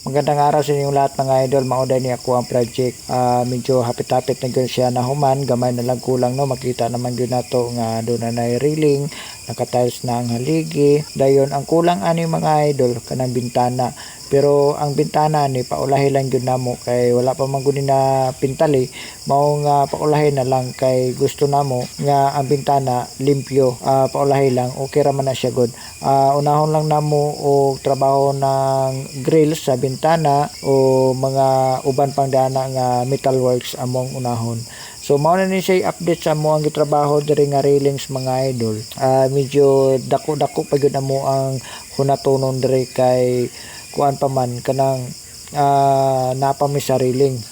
Magandang araw sa inyong lahat mga idol. Mauday ni ako ang project. Medyo hapit-hapit na gyud siya na human. Gamay na lang kulang no. Makita naman gyud nato nga doon na railing. Nakatiles na ang haligi. Dayon ang kulang ani mga idol kanang bintana. Pero ang bintana ni paulahi lang gyud namo kay wala pa man gud na pintali. Mao nga paulahi na lang kay gusto namo nga ang bintana limpyo. Paulahi lang okay ra man na siya gud. Unahon lang namo og trabaho ng grills sa bintana o mga uban pang dana nga metalworks among unahon. So mao na ni siya update sa mo ang gitrabaho diri nga railings mga idol. Medyo dako-dako pa gyud amo ang hunatonon diri kay kuan pa man kanang napami sa railing.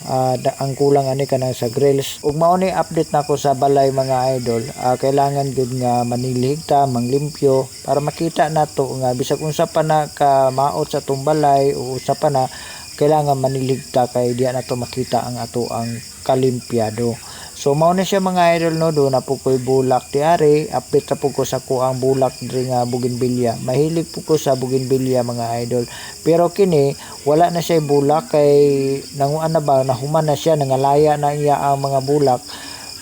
Ang kulang ani kanang sa grills. Ug mao ni update nako sa balay mga idol. Kailangan gud nga manilig ta, manglimpyo para makita nato nga bisag unsa pa na ka maot sa tong balay o usa pa na kailangan manilig ta kay diya nato makita ang ato ang kalimpyado. So mao na siya mga idol no, do na po ko'y bulak tiari, update na po ko sa kuang bulak diri nga bougainvillea. Mahilig po ko sa bougainvillea mga idol. Pero kini wala na siya bulak kay nanguan na ba nahuman na siya, nangalaya na iya ang mga bulak.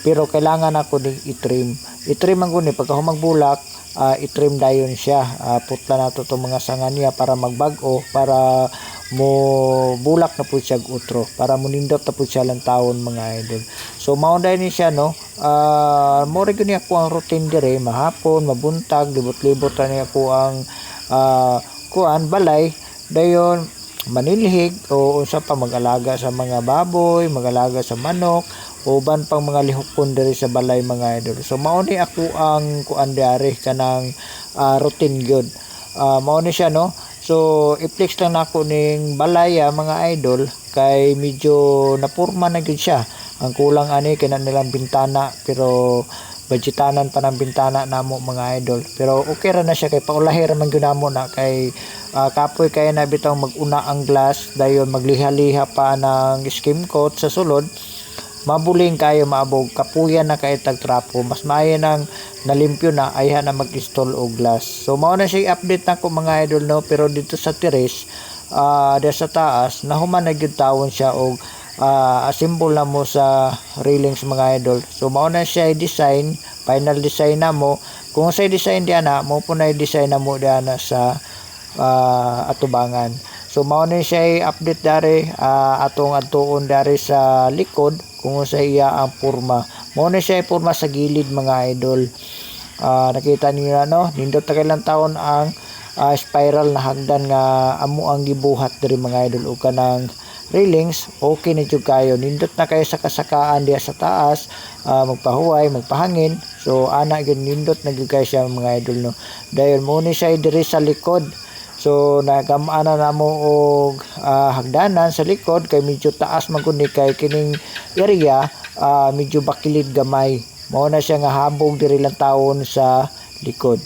Pero kailangan ako ding itrim. Itrim ang guni pagka magbulak, itrim dayon siya. Putla nato tong mga sanga niya para magbag-o, para mo bulak na po siya utro, para munindot na po siya lang taon mga idol. So mao ni siya no. Mo rin guni ako ang routine dire mahapon, mabuntag, libot-libot na ako ang kuan balay. Dayon manilhig o unsa pa mag-alaga sa mga baboy, mag-alaga sa manok, uban pang mga lihokon diri sa balay mga idol. So mao ni ako ang kuan diari kanang routine gyud. Mao ni siya no. So i-flex lang nako ning balaya mga idol kay medyo napurma na gyud siya. Ang kulang ani kana nilang bintana pero budgetanan pa ng bintana namo mga idol. Pero okay ra na siya kay paulahi ra man gyud namo na kay kapoy kay na bitaw mag-una ang glass dayon magliha-liha pa ng skim coat sa sulod. Mabuling kayo maabog kapuyan na kay tag trapo, mas maayo nang nalimpyo na ayha na mag-install og glass. So mao na siya update nako mga idol no, pero dito sa terrace der sa taas nahuman na gyud tawon siya og assemble na mo sa railings mga idol. So mao na siya design, final design na mo. Kung sa design diyan na mo po na design na mo diyan sa atubangan. So mao na siya update dari atong atuon dari sa likod kung sa iya ang purma. Mao na siya purma sa gilid mga idol. Nakita niyo na no, nindot ta kailang taon ang spiral na hagdan nga amo ang gibuhat diri mga idol o kanang railings. Okay na jud kayo, nindot na kayo sa kasakaan diya sa taas, magpahuway, magpahangin. So ana gyud nindot na gyud kayo siya mga idol no. Dayon mo ni siya diri sa likod. So nagamaan na mo og hagdanan sa likod kay medyo taas man kundi kay kining area medyo bakilid gamay. Mao na siya nga habog diri lang taon sa likod.